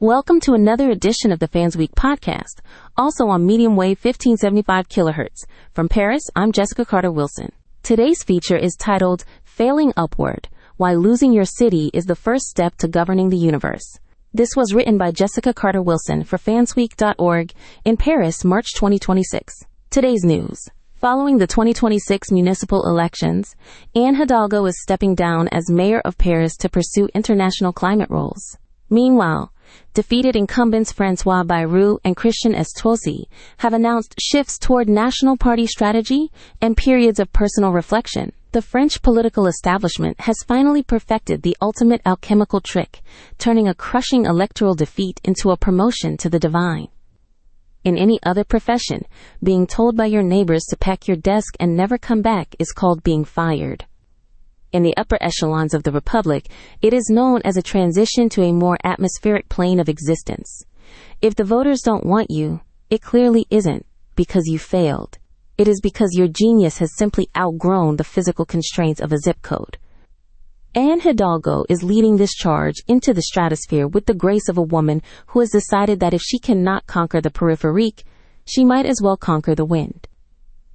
Welcome to another edition of the Fans Week podcast, also on medium wave 1575 kilohertz. From Paris, I'm Jessica Carter Wilson. Today's feature is titled Failing Upward, Why Losing Your City is the First Step to Governing the Universe. This was written by Jessica Carter Wilson for fansweek.org in Paris, March 2026. Today's news. Following the 2026 municipal elections, Anne Hidalgo is stepping down as mayor of Paris to pursue international climate roles. Meanwhile, defeated incumbents François Bayrou and Christian Estrosi have announced shifts toward national party strategy and periods of personal reflection. The French political establishment has finally perfected the ultimate alchemical trick, turning a crushing electoral defeat into a promotion to the divine. In any other profession, being told by your neighbors to pack your desk and never come back is called being fired. In the upper echelons of the Republic, it is known as a transition to a more atmospheric plane of existence. If the voters don't want you, it clearly isn't because you failed. It is because your genius has simply outgrown the physical constraints of a zip code. Anne Hidalgo is leading this charge into the stratosphere with the grace of a woman who has decided that if she cannot conquer the peripherique, she might as well conquer the wind.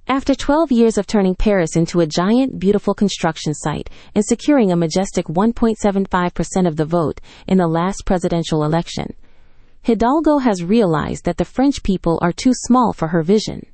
After 12 years of turning Paris into a giant, beautiful construction site and securing a majestic 1.75% of the vote in the last presidential election, Hidalgo has realized that the French people are too small for her vision.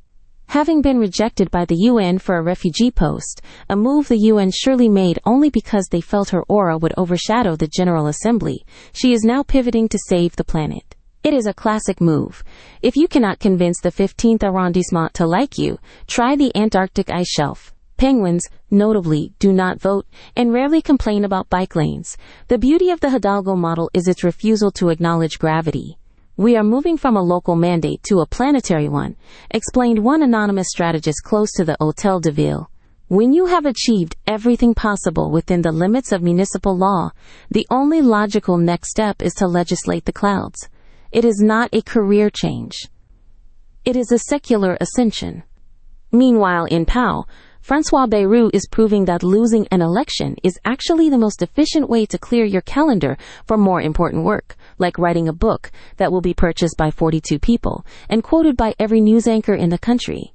Having been rejected by the UN for a refugee post, a move the UN surely made only because they felt her aura would overshadow the General Assembly, she is now pivoting to save the planet. It is a classic move. If you cannot convince the 15th arrondissement to like you, try the Antarctic ice shelf. Penguins, notably, do not vote and rarely complain about bike lanes. The beauty of the Hidalgo model is its refusal to acknowledge gravity. We are moving from a local mandate to a planetary one, explained one anonymous strategist close to the Hôtel de Ville. When you have achieved everything possible within the limits of municipal law, the only logical next step is to legislate the clouds. It is not a career change. It is a secular ascension. Meanwhile, in Pau, François Bayrou is proving that losing an election is actually the most efficient way to clear your calendar for more important work, like writing a book that will be purchased by 42 people and quoted by every news anchor in the country.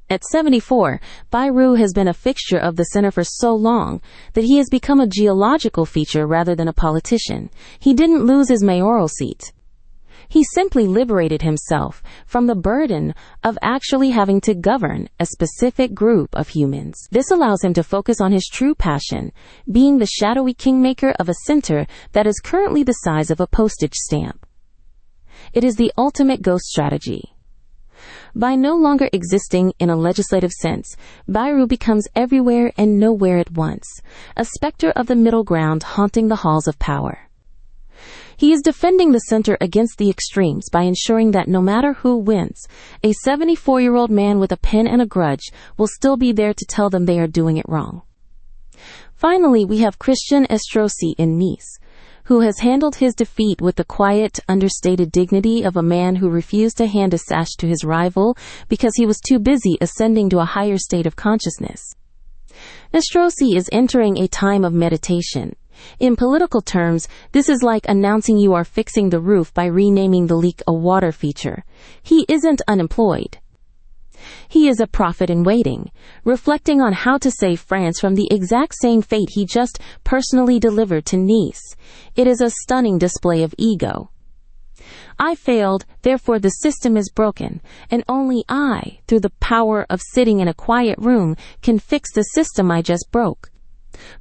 At 74, Bayrou has been a fixture of the center for so long that he has become a geological feature rather than a politician. He didn't lose his mayoral seat. He simply liberated himself from the burden of actually having to govern a specific group of humans. This allows him to focus on his true passion, being the shadowy kingmaker of a center that is currently the size of a postage stamp. It is the ultimate ghost strategy. By no longer existing in a legislative sense, Bayrou becomes everywhere and nowhere at once, a specter of the middle ground haunting the halls of power. He is defending the center against the extremes by ensuring that no matter who wins, a 74-year-old man with a pen and a grudge will still be there to tell them they are doing it wrong. Finally, we have Christian Estrosi in Nice, who has handled his defeat with the quiet, understated dignity of a man who refused to hand a sash to his rival because he was too busy ascending to a higher state of consciousness. Estrosi is entering a time of meditation. In political terms, this is like announcing you are fixing the roof by renaming the leak a water feature. He isn't unemployed. He is a prophet in waiting, reflecting on how to save France from the exact same fate he just personally delivered to Nice. It is a stunning display of ego. I failed, therefore the system is broken, and only I, through the power of sitting in a quiet room, can fix the system I just broke.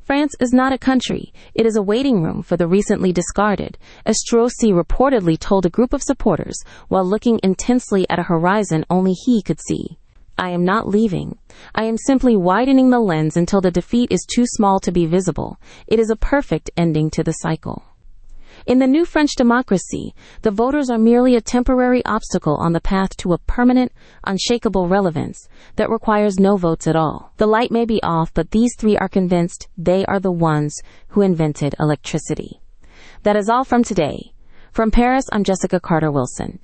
France is not a country, it is a waiting room for the recently discarded, Estrosi reportedly told a group of supporters while looking intensely at a horizon only he could see. I am not leaving. I am simply widening the lens until the defeat is too small to be visible. It is a perfect ending to the cycle. In the new French democracy, the voters are merely a temporary obstacle on the path to a permanent, unshakable relevance that requires no votes at all. The light may be off, but these three are convinced they are the ones who invented electricity. That is all from today. From Paris, I'm Jessica Carter Wilson.